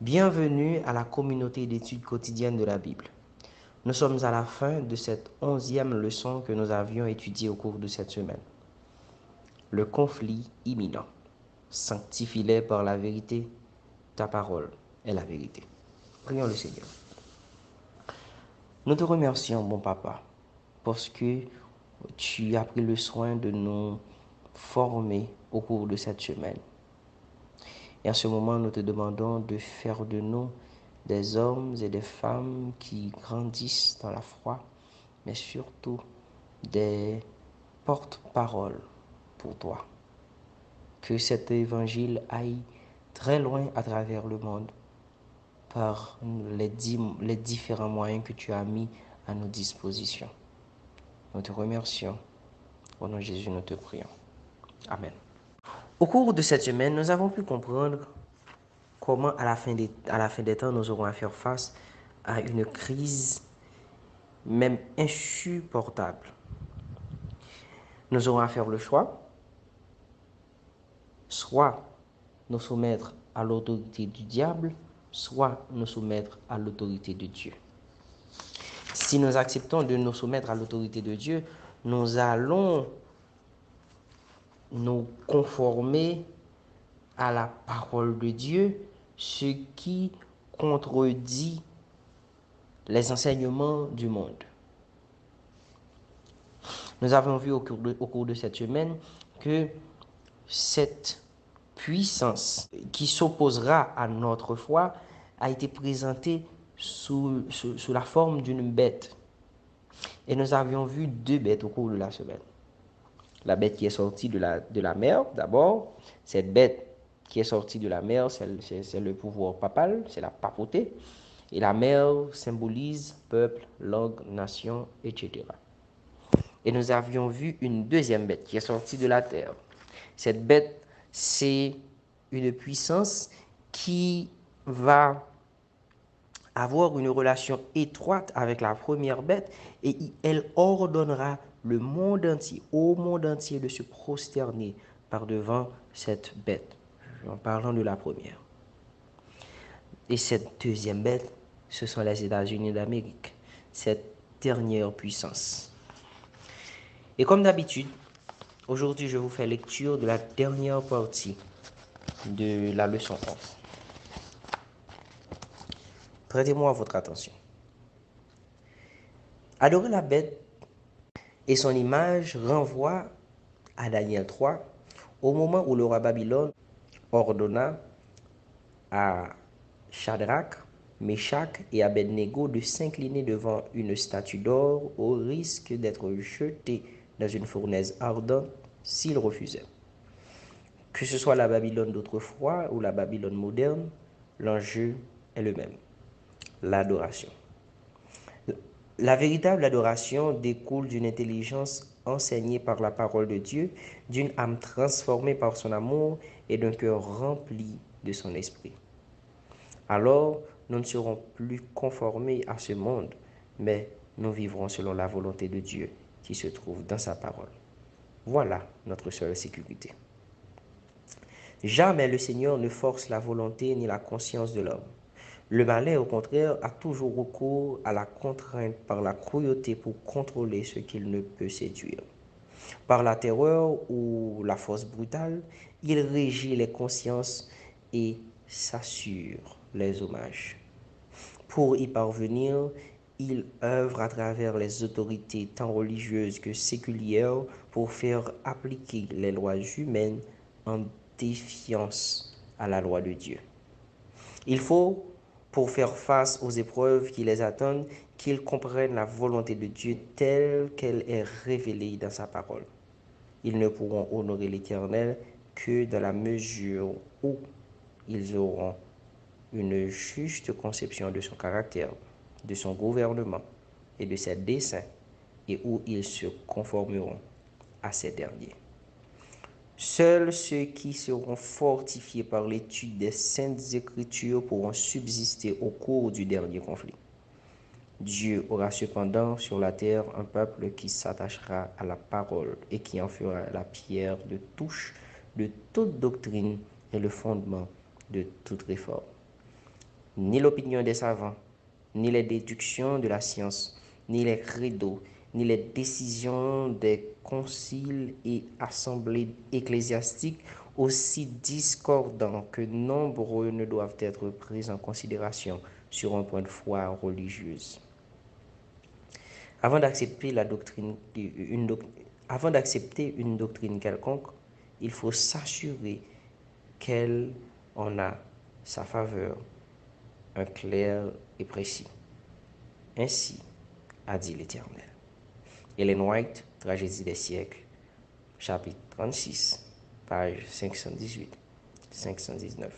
Bienvenue à la communauté d'études quotidiennes de la Bible. Nous sommes à la fin de cette 11e leçon que nous avions étudiée au cours de cette semaine. Le conflit imminent. Sanctifie-les par la vérité, ta parole est la vérité. Prions le Seigneur. Nous te remercions, bon papa, parce que tu as pris le soin de nous former au cours de cette semaine. Et en ce moment, nous te demandons de faire de nous des hommes et des femmes qui grandissent dans la foi, mais surtout des porte-paroles pour toi. Que cet évangile aille très loin à travers le monde par les différents moyens que tu as mis à nos dispositions. Nous te remercions. Au nom de Jésus, nous te prions. Amen. Au cours de cette semaine, nous avons pu comprendre comment à la fin des temps, nous aurons à faire face à une crise même insupportable. Nous aurons à faire le choix, soit nous soumettre à l'autorité du diable, soit nous soumettre à l'autorité de Dieu. Si nous acceptons de nous soumettre à l'autorité de Dieu, nous allons nous conformer à la parole de Dieu, ce qui contredit les enseignements du monde. Nous avons vu au cours de cette semaine que cette puissance qui s'opposera à notre foi a été présentée sous la forme d'une bête. Et nous avions vu deux bêtes au cours de la semaine. La bête qui est sortie de la mer, d'abord. Cette bête qui est sortie de la mer, c'est le pouvoir papal, c'est la papauté. Et la mer symbolise peuple, langue, nation, etc. Et nous avions vu une deuxième bête qui est sortie de la terre. Cette bête, c'est une puissance qui va avoir une relation étroite avec la première bête et elle ordonnera le monde entier, au monde entier, de se prosterner par devant cette bête, en parlant de la première. Et cette deuxième bête, ce sont les États-Unis d'Amérique, cette dernière puissance. Et comme d'habitude, aujourd'hui je vous fais lecture de la dernière partie de la leçon 11. Prêtez-moi votre attention. Adorer la bête et son image renvoie à Daniel 3, au moment où le roi Babylone ordonna à Shadrach, Meshach et Abednego de s'incliner devant une statue d'or au risque d'être jetés dans une fournaise ardente s'ils refusaient. Que ce soit la Babylone d'autrefois ou la Babylone moderne, l'enjeu est le même, l'adoration. La véritable adoration découle d'une intelligence enseignée par la parole de Dieu, d'une âme transformée par son amour et d'un cœur rempli de son esprit. Alors, nous ne serons plus conformés à ce monde, mais nous vivrons selon la volonté de Dieu qui se trouve dans sa parole. Voilà notre seule sécurité. Jamais le Seigneur ne force la volonté ni la conscience de l'homme. Le malin, au contraire, a toujours recours à la contrainte par la cruauté pour contrôler ce qu'il ne peut séduire. Par la terreur ou la force brutale, il régit les consciences et s'assure les hommages. Pour y parvenir, il œuvre à travers les autorités tant religieuses que séculières pour faire appliquer les lois humaines en défiance à la loi de Dieu. Il faut, pour faire face aux épreuves qui les attendent, qu'ils comprennent la volonté de Dieu telle qu'elle est révélée dans sa parole. Ils ne pourront honorer l'Éternel que dans la mesure où ils auront une juste conception de son caractère, de son gouvernement et de ses desseins, et où ils se conformeront à ces derniers. Seuls ceux qui seront fortifiés par l'étude des saintes écritures pourront subsister au cours du dernier conflit. Dieu aura cependant sur la terre un peuple qui s'attachera à la parole et qui en fera la pierre de touche de toute doctrine et le fondement de toute réforme. ni l'opinion des savants, ni les déductions de la science, ni les credos, ni les décisions des conciles et assemblées ecclésiastiques, aussi discordants que nombreux, ne doivent être pris en considération sur un point de foi religieuse. Avant d'accepter une doctrine quelconque, il faut s'assurer qu'elle en a sa faveur, un clair et précis. Ainsi a dit l'Éternel. Ellen White, Tragédie des siècles, chapitre 36, page 518, 519,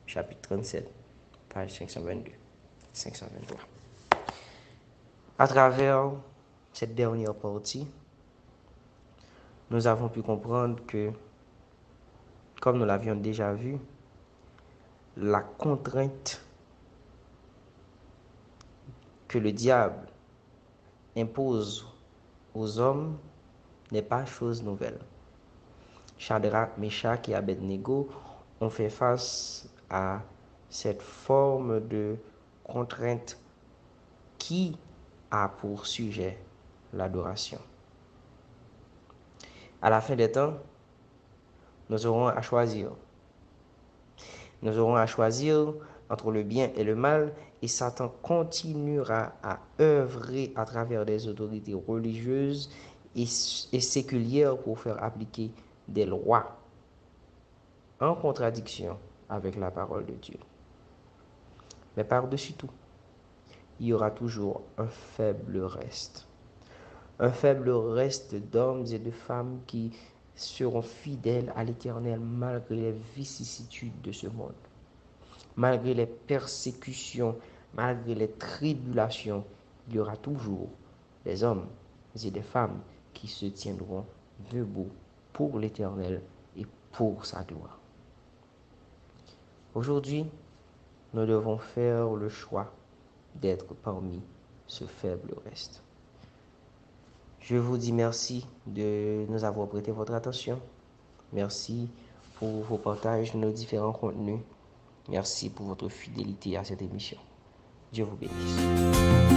chapitre 37, page 522, 523. À travers cette dernière partie, nous avons pu comprendre que, comme nous l'avions déjà vu, la contrainte que le diable impose aux hommes n'est pas chose nouvelle. Shadrach, Meshach et Abednego ont fait face à cette forme de contrainte qui a pour sujet l'adoration. À la fin des temps, nous aurons à choisir. Nous aurons à choisir entre le bien et le mal, et Satan continuera à œuvrer à travers des autorités religieuses et séculières pour faire appliquer des lois en contradiction avec la parole de Dieu. Mais par-dessus tout, il y aura toujours un faible reste. Un faible reste d'hommes et de femmes qui seront fidèles à l'Éternel malgré les vicissitudes de ce monde. Malgré les persécutions, malgré les tribulations, il y aura toujours des hommes et des femmes qui se tiendront debout pour l'Éternel et pour sa gloire. Aujourd'hui, nous devons faire le choix d'être parmi ce faible reste. Je vous dis merci de nous avoir prêté votre attention. Merci pour vos partages de nos différents contenus. Merci pour votre fidélité à cette émission. Dieu vous bénisse.